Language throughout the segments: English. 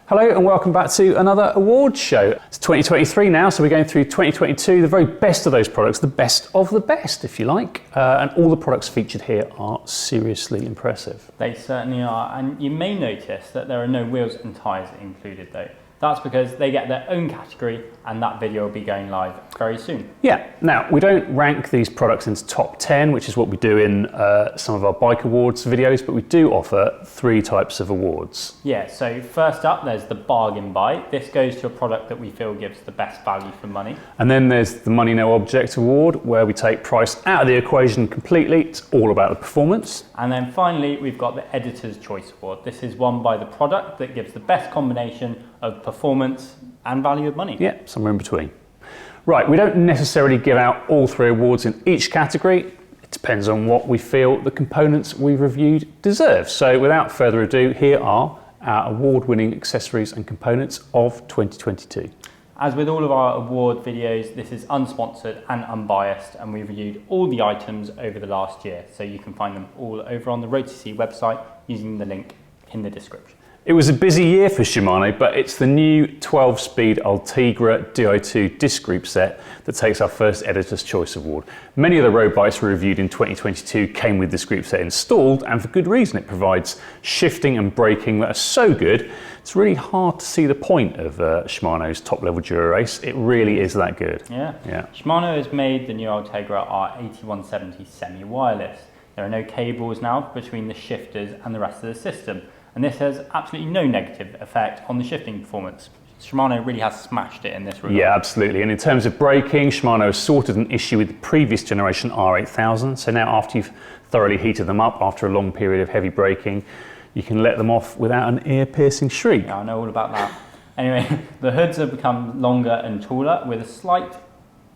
Hello and welcome back to another awards show. It's 2023 now, so we're going through 2022, the very best of those products, the best of the best, if you like. And all the products featured here are seriously impressive. They certainly are, and you may notice that there are no wheels and tyres included though. That's because they get their own category and that video will be going live very soon. Yeah, now we don't rank these products into top 10, which is what we do in some of our bike awards videos, but we do offer 3 types of awards. Yeah, so first up there's the bargain buy. This goes to a product that we feel gives the best value for money. And then there's the money no object award, where we take price out of the equation completely. It's all about the performance. And then finally we've got the editor's choice award. This is won by the product that gives the best combination of performance and value of money. Yeah, somewhere in between. Right, we don't necessarily give out all 3 awards in each category. It depends on what we feel the components we've reviewed deserve. So without further ado, here are our award-winning accessories and components of 2022. As with all of our award videos, this is unsponsored and unbiased, and we've reviewed all the items over the last year, so you can find them all over on the road.cc website using the link in the description. It was a busy year for Shimano, but it's the new 12-speed Ultegra Di2 disc group set that takes our first Editor's Choice Award. Many of the road bikes we reviewed in 2022 came with this group set installed, and for good reason. It provides shifting and braking that are so good, it's really hard to see the point of Shimano's top-level Dura race. It really is that good. Yeah. Shimano has made the new Ultegra R8100 semi-wireless. There are no cables now between the shifters and the rest of the system. And this has absolutely no negative effect on the shifting performance. Shimano really has smashed it in this regard. Yeah, absolutely. And in terms of braking, Shimano has sorted an issue with the previous generation R8000. So now after you've thoroughly heated them up after a long period of heavy braking, you can let them off without an ear-piercing shriek. Yeah, I know all about that. Anyway, the hoods have become longer and taller with a slight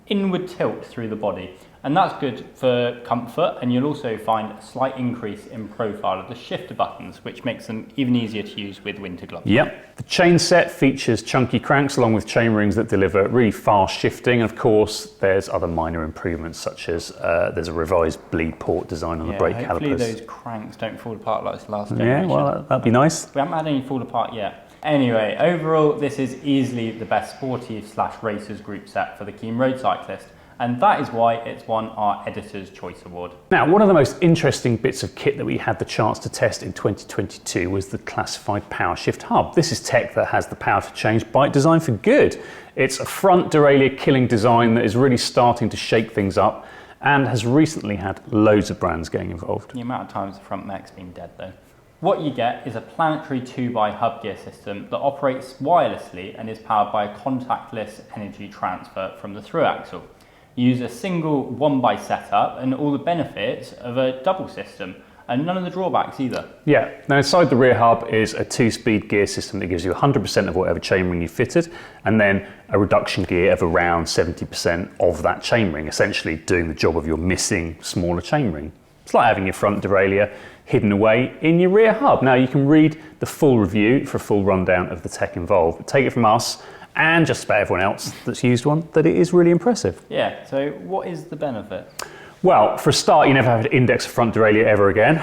inward tilt through the body. And that's good for comfort, and you'll also find a slight increase in profile of the shifter buttons, which makes them even easier to use with winter gloves. Yep. The chain set features chunky cranks along with chain rings that deliver really fast shifting. And of course, there's other minor improvements, such as there's a revised bleed port design on the brake calipers. Hopefully those cranks don't fall apart like this last generation. Yeah, well, that'd be nice. We haven't had any fall apart yet. Anyway, overall, this is easily the best sporty/racers group set for the keen road cyclist. And that is why it's won our Editor's Choice Award. Now, one of the most interesting bits of kit that we had the chance to test in 2022 was the classified Powershift hub. This is tech that has the power to change bike design for good. It's a front derailleur killing design that is really starting to shake things up and has recently had loads of brands getting involved. The amount of times the front mech's been dead though. What you get is a planetary 2x hub gear system that operates wirelessly and is powered by a contactless energy transfer from the through axle. You use a single 1x setup and all the benefits of a double system, and none of the drawbacks either. Yeah, now inside the rear hub is a 2-speed gear system that gives you 100% of whatever chainring you fitted, and then a reduction gear of around 70% of that chainring, essentially doing the job of your missing smaller chainring. It's like having your front derailleur hidden away in your rear hub. Now you can read the full review for a full rundown of the tech involved, but take it from us and just about everyone else that's used one, that it is really impressive. Yeah, so what is the benefit? Well, for a start, you never have to index a front derailleur ever again.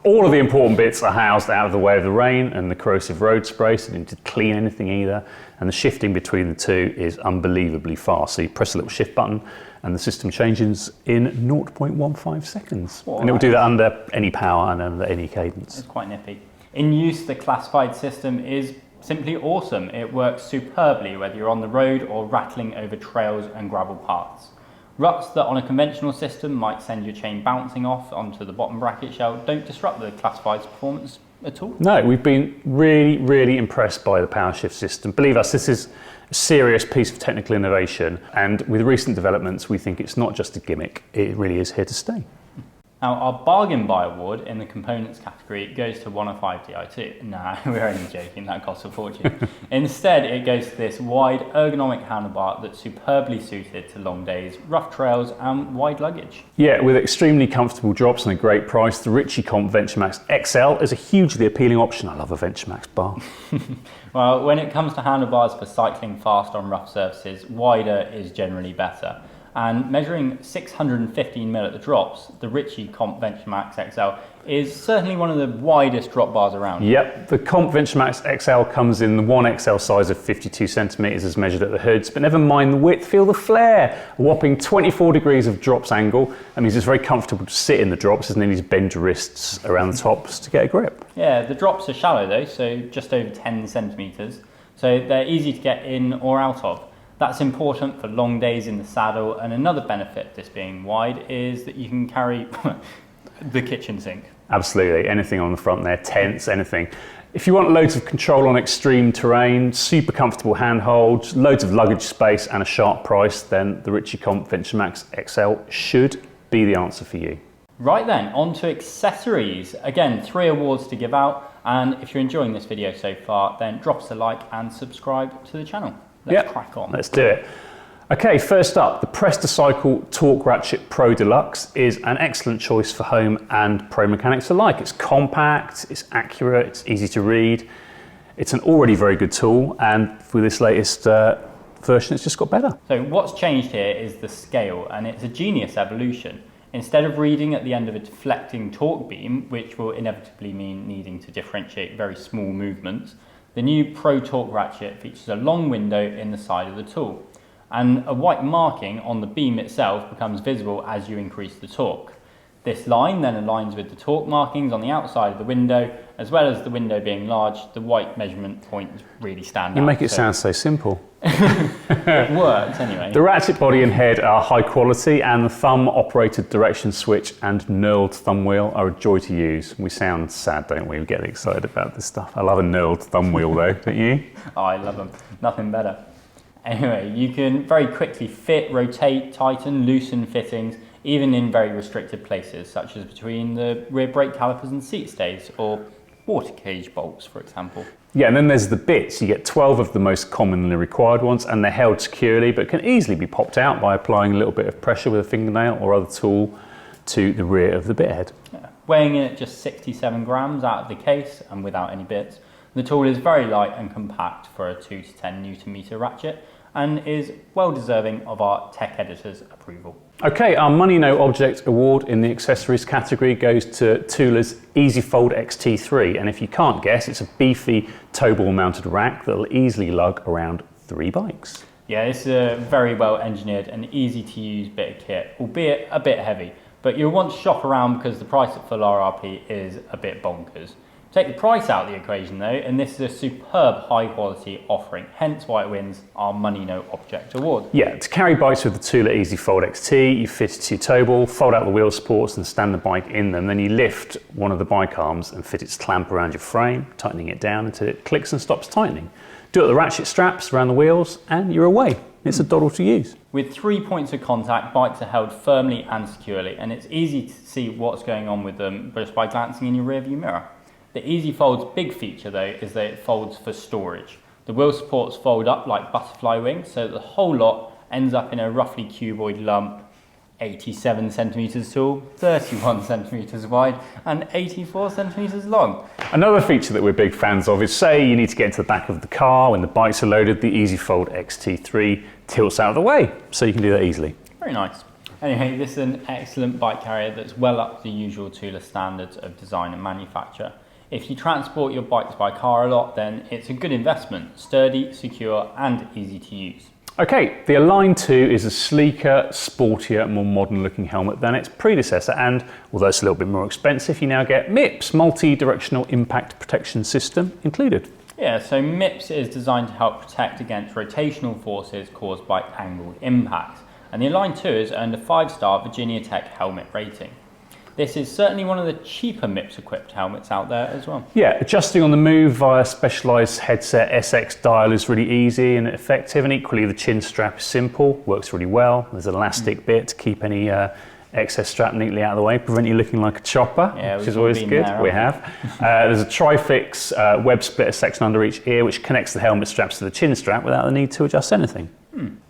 All of the important bits are housed out of the way of the rain and the corrosive road spray, so you don't need to clean anything either. And the shifting between the two is unbelievably fast. So you press a little shift button and the system changes in 0.15 seconds. And it will do that under any power and under any cadence. It's quite nippy. In use, the classified system is simply awesome. It works superbly whether you're on the road or rattling over trails and gravel paths. Ruts that on a conventional system might send your chain bouncing off onto the bottom bracket shell don't disrupt the classified's performance at all. No, we've been really impressed by the Powershift system. Believe us, this is a serious piece of technical innovation, and with recent developments we think it's not just a gimmick, it really is here to stay. Now, our bargain buy award in the components category goes to 105 Di2. Nah, we're only joking, that costs a fortune. Instead, it goes to this wide ergonomic handlebar that's superbly suited to long days, rough trails and wide luggage. Yeah, with extremely comfortable drops and a great price, the Ritchey Comp Venturemax XL is a hugely appealing option. I love a Venturemax bar. Well, when it comes to handlebars for cycling fast on rough surfaces, wider is generally better. and measuring 615mm at the drops, the Ritchey Comp Venturemax XL is certainly one of the widest drop bars around. Yep, the Comp Venturemax XL comes in the 1XL size of 52cm as measured at the hoods, but never mind the width, feel the flare. A whopping 24 degrees of drops angle. That means it's very comfortable to sit in the drops, doesn't need to bend your wrists around the tops to get a grip. Yeah, the drops are shallow though, so just over 10cm, so they're easy to get in or out of. That's important for long days in the saddle, and another benefit, this being wide, is that you can carry the kitchen sink. Absolutely, anything on the front there, tents, anything. If you want loads of control on extreme terrain, super comfortable handholds, loads of luggage space and a sharp price, then the Ritchey Comp Venturemax XL should be the answer for you. Right then, on to accessories. Again, 3 awards to give out, and if you're enjoying this video so far, then drop us a like and subscribe to the channel. Let's crack on. Let's do it. Okay, first up, the PrestaCycle Torqratchet Pro Deluxe is an excellent choice for home and pro mechanics alike. It's compact, it's accurate, it's easy to read. It's an already very good tool, and with this latest version, it's just got better. So what's changed here is the scale, and it's a genius evolution. Instead of reading at the end of a deflecting torque beam, which will inevitably mean needing to differentiate very small movements, the new Pro Torqratchet features a long window in the side of the tool, and a white marking on the beam itself becomes visible as you increase the torque. This line then aligns with the torque markings on the outside of the window, as well as the window being large, the white measurement points really stand out. You make it sound so simple. It works anyway. The ratchet body and head are high quality, and the thumb-operated direction switch and knurled thumb wheel are a joy to use. We sound sad, don't we? We get excited about this stuff. I love a knurled thumb wheel though, don't you? Oh, I love them. Nothing better. Anyway, you can very quickly fit, rotate, tighten, loosen fittings, even in very restricted places, such as between the rear brake calipers and seat stays, or water cage bolts, for example. Yeah, and then there's the bits. You get 12 of the most commonly required ones, and they're held securely, but can easily be popped out by applying a little bit of pressure with a fingernail or other tool to the rear of the bit head. Yeah. Weighing in at just 67 grams out of the case and without any bits, the tool is very light and compact for a 2 to 10 Newton meter ratchet, and is well deserving of our tech editor's approval. Okay, our Money No Object award in the accessories category goes to Thule's Easyfold XT3, and if you can't guess, it's a beefy towball mounted rack that'll easily lug around 3 bikes. Yeah, it's a very well engineered and easy to use bit of kit, albeit a bit heavy, but you'll want to shop around because the price at full RRP is a bit bonkers. Take the price out of the equation though, and this is a superb high quality offering, hence why it wins our Money No Object award. Yeah, to carry bikes with the Thule Easyfold XT, you fit it to your tow ball, fold out the wheel supports and stand the bike in them, then you lift one of the bike arms and fit its clamp around your frame, tightening it down until it clicks and stops tightening. Do it with the ratchet straps around the wheels and you're away. It's a doddle to use. With 3 points of contact, bikes are held firmly and securely, and it's easy to see what's going on with them just by glancing in your rearview mirror. The Easyfold's big feature though is that it folds for storage. The wheel supports fold up like butterfly wings, so that the whole lot ends up in a roughly cuboid lump, 87 centimeters tall, 31 centimeters wide, and 84 centimeters long. Another feature that we're big fans of is, say you need to get into the back of the car when the bikes are loaded, the Easyfold XT3 tilts out of the way, so you can do that easily. Very nice. Anyway, this is an excellent bike carrier that's well up to the usual Thule standards of design and manufacture. If you transport your bikes by car a lot, then it's a good investment, sturdy, secure, and easy to use. Okay, the Align 2 is a sleeker, sportier, more modern looking helmet than its predecessor, and although it's a little bit more expensive, you now get MIPS, multi-directional impact protection system, included. Yeah, so MIPS is designed to help protect against rotational forces caused by angled impacts, and the Align 2 has earned a 5-star Virginia Tech helmet rating. This is certainly one of the cheaper MIPS equipped helmets out there as well. Yeah, adjusting on the move via specialised headset SX dial is really easy and effective, and equally the chin strap is simple, works really well. There's an elastic bit to keep any excess strap neatly out of the way, prevent you looking like a chopper, which is always good. We have. There's a Tri-Fix web splitter section under each ear which connects the helmet straps to the chin strap without the need to adjust anything.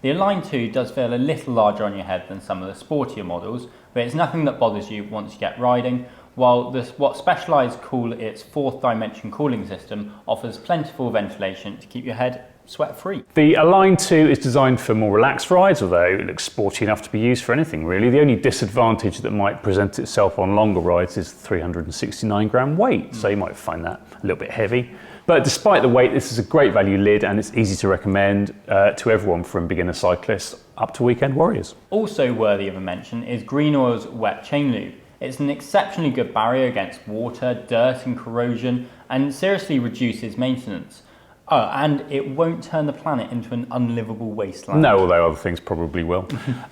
The Align 2 does feel a little larger on your head than some of the sportier models, but it's nothing that bothers you once you get riding. while what Specialized call its fourth dimension cooling system offers plentiful ventilation to keep your head sweat-free. The Align 2 is designed for more relaxed rides, although it looks sporty enough to be used for anything really. The only disadvantage that might present itself on longer rides is 369 gram weight, so you might find that a little bit heavy. But despite the weight, this is a great value lid and it's easy to recommend to everyone from beginner cyclists up to weekend warriors. Also worthy of a mention is Green Oil's wet chain lube. It's an exceptionally good barrier against water, dirt and corrosion, and seriously reduces maintenance. Oh, and it won't turn the planet into an unlivable wasteland. No, although other things probably will.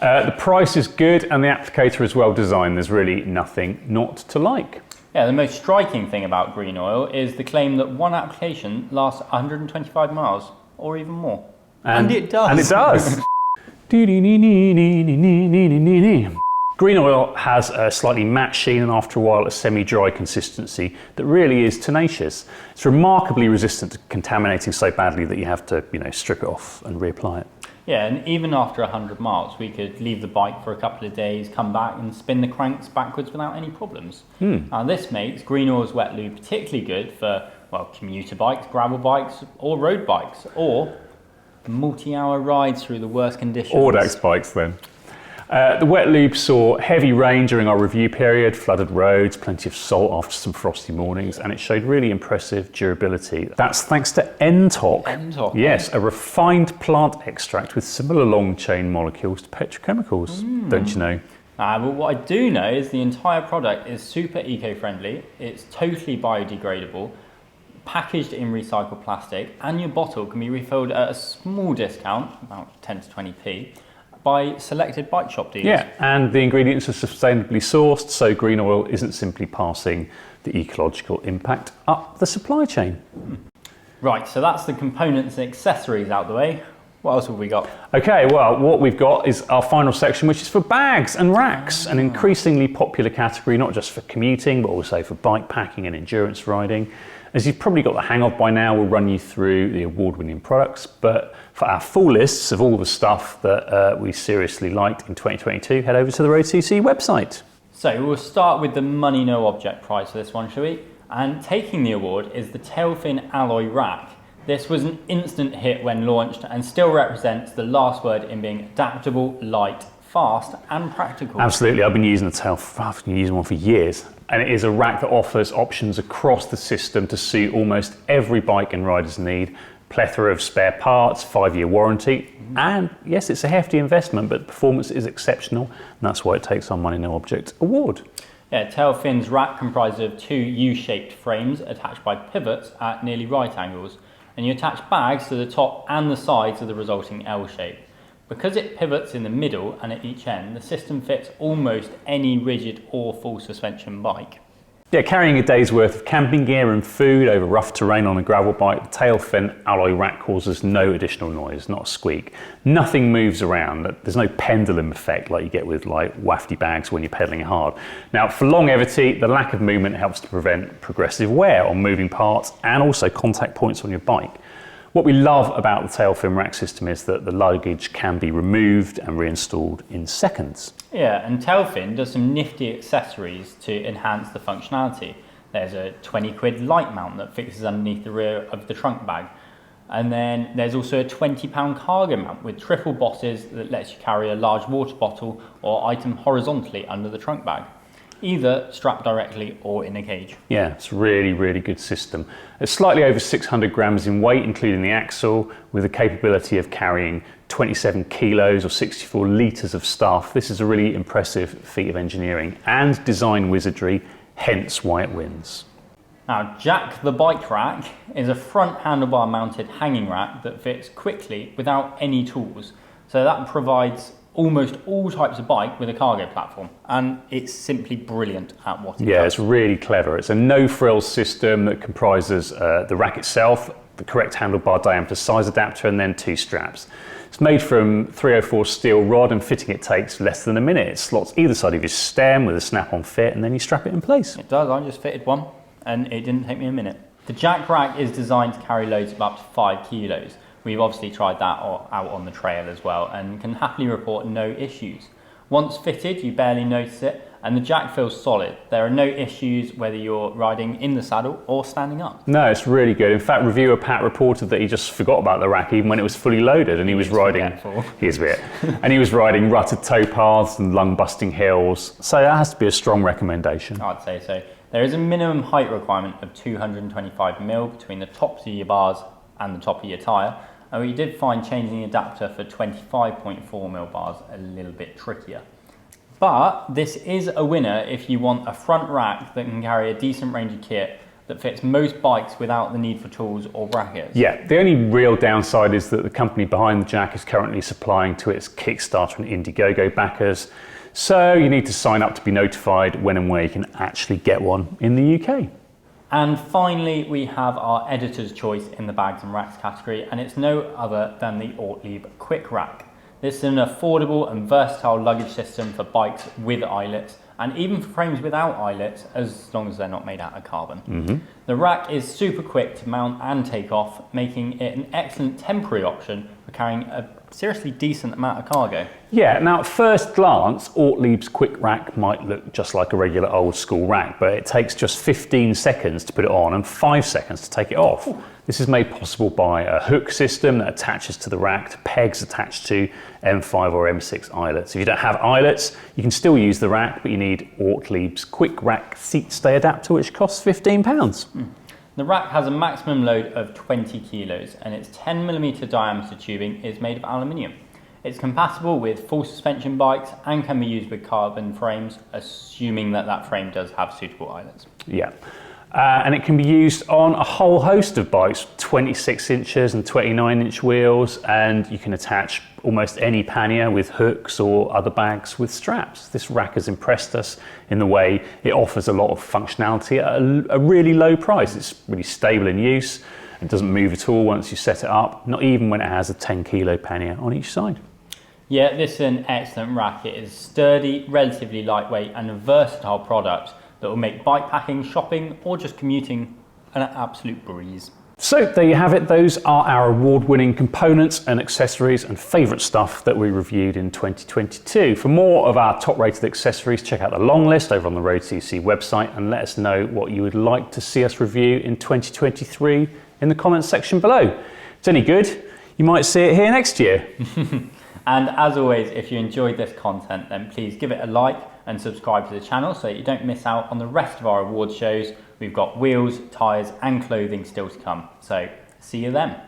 The price is good and the applicator is well designed. There's really nothing not to like. Yeah, the most striking thing about Green Oil is the claim that one application lasts 125 miles, or even more. And it does. And it does. Green Oil has a slightly matte sheen and after a while a semi-dry consistency that really is tenacious. It's remarkably resistant to contaminating so badly that you have to, strip it off and reapply it. Yeah, and even after 100 miles, we could leave the bike for a couple of days, come back and spin the cranks backwards without any problems. Now this makes Green Oil's wet lube particularly good for, commuter bikes, gravel bikes or road bikes, or multi-hour rides through the worst conditions. Audax bikes then. The wet lube saw heavy rain during our review period, flooded roads, plenty of salt after some frosty mornings, and it showed really impressive durability. That's thanks to NTOC. NTOC. Yes, a refined plant extract with similar long chain molecules to petrochemicals, don't you know? But what I do know is the entire product is super eco-friendly, it's totally biodegradable, packaged in recycled plastic, and your bottle can be refilled at a small discount, about 10 to 20p, by selected bike shop dealers. Yeah, and the ingredients are sustainably sourced, so Green Oil isn't simply passing the ecological impact up the supply chain. Right, so that's the components and accessories out the way. What else have we got? Okay, well, what we've got is our final section, which is for bags and racks, an increasingly popular category, not just for commuting, but also for bike packing and endurance riding. As you've probably got the hang of by now, we'll run you through the award-winning products, but for our full lists of all the stuff that we seriously liked in 2022, head over to the road.cc website. So we'll start with the money no object prize for this one, shall we? And taking the award is the Tailfin Alloy rack. This was an instant hit when launched and still represents the last word in being adaptable, light, fast and practical. Absolutely, I've been using one for years. And it is a rack that offers options across the system to suit almost every bike and rider's need. Plethora of spare parts, 5-year warranty, and yes, it's a hefty investment, but the performance is exceptional, and that's why it takes our Money No Object award. Yeah, Tailfin's rack comprises of 2 U-shaped frames attached by pivots at nearly right angles, and you attach bags to the top and the sides of the resulting L shape. Because it pivots in the middle and at each end, the system fits almost any rigid or full suspension bike. Yeah, carrying a day's worth of camping gear and food over rough terrain on a gravel bike, the Tailfin Alloy rack causes no additional noise, not a squeak. Nothing moves around. There's no pendulum effect like you get with wafty bags when you're pedaling hard. Now, for longevity, the lack of movement helps to prevent progressive wear on moving parts and also contact points on your bike. What we love about the Tailfin rack system is that the luggage can be removed and reinstalled in seconds. Yeah, and Tailfin does some nifty accessories to enhance the functionality. There's a 20 quid light mount that fixes underneath the rear of the trunk bag. And then there's also a £20 cargo mount with triple bosses that lets you carry a large water bottle or item horizontally under the trunk bag, either strapped directly or in a cage. Yeah, it's a really, really good system. It's slightly over 600 grams in weight, including the axle, with the capability of carrying 27 kilos or 64 litres of stuff. This is a really impressive feat of engineering and design wizardry, hence why it wins. Now, Jack the Bike Rack is a front handlebar mounted hanging rack that fits quickly without any tools. So that provides almost all types of bike with a cargo platform, and it's simply brilliant at what it does. It's really clever. It's a no-frills system that comprises the rack itself, the correct handlebar diameter size adapter, and then 2 straps. It's made from 304 steel rod, and fitting it takes less than a minute. It slots either side of your stem with a snap-on fit, and then you strap it in place. It does. I just fitted one, and it didn't take me a minute. The Jack rack is designed to carry loads of up to 5 kilos. We've obviously tried that out on the trail as well and can happily report no issues. Once fitted, you barely notice it, and the jack feels solid. There are no issues whether you're riding in the saddle or standing up. No, it's really good. In fact, reviewer Pat reported that he just forgot about the rack even when it was fully loaded, and he was riding. Here's a bit. And he was riding rutted towpaths and lung-busting hills. So that has to be a strong recommendation. I'd say so. There is a minimum height requirement of 225mm between the tops of your bars and the top of your tyre. And we did find changing the adapter for 25.4mm bars a little bit trickier. But this is a winner if you want a front rack that can carry a decent range of kit that fits most bikes without the need for tools or brackets. Yeah, the only real downside is that the company behind the jack is currently supplying to its Kickstarter and Indiegogo backers. So you need to sign up to be notified when and where you can actually get one in the UK. And finally, we have our editor's choice in the bags and racks category, and it's no other than the Ortleib Quick Rack. This is an affordable and versatile luggage system for bikes with eyelets, and even for frames without eyelets, as long as they're not made out of carbon. The rack is super quick to mount and take off, making it an excellent temporary option for carrying a seriously decent amount of cargo. Yeah, now at first glance, Ortleib's Quick Rack might look just like a regular old school rack, but it takes just 15 seconds to put it on and 5 seconds to take it off. Ooh. This is made possible by a hook system that attaches to the rack to pegs attached to M5 or M6 eyelets. If you don't have eyelets, you can still use the rack, but you need Ortleib's Quick Rack seat stay adapter, which costs £15. The rack has a maximum load of 20 kilos, and its 10mm diameter tubing is made of aluminium. It's compatible with full suspension bikes and can be used with carbon frames, assuming that that frame does have suitable eyelets. Yeah. And it can be used on a whole host of bikes, 26 inches and 29-inch wheels, and you can attach almost any pannier with hooks or other bags with straps. This rack has impressed us in the way it offers a lot of functionality at a really low price. It's really stable in use. It doesn't move at all once you set it up, not even when it has a 10-kilo pannier on each side. Yeah, this is an excellent rack. It is sturdy, relatively lightweight, and a versatile product that will make bikepacking, shopping, or just commuting an absolute breeze. So there you have it. Those are our award-winning components and accessories and favourite stuff that we reviewed in 2022. For more of our top-rated accessories, check out the long list over on the road.cc website and let us know what you would like to see us review in 2023 in the comments section below. If it's any good, you might see it here next year. And as always, if you enjoyed this content, then please give it a like and subscribe to the channel so that you don't miss out on the rest of our awards shows. We've got wheels, tyres and clothing still to come. So see you then.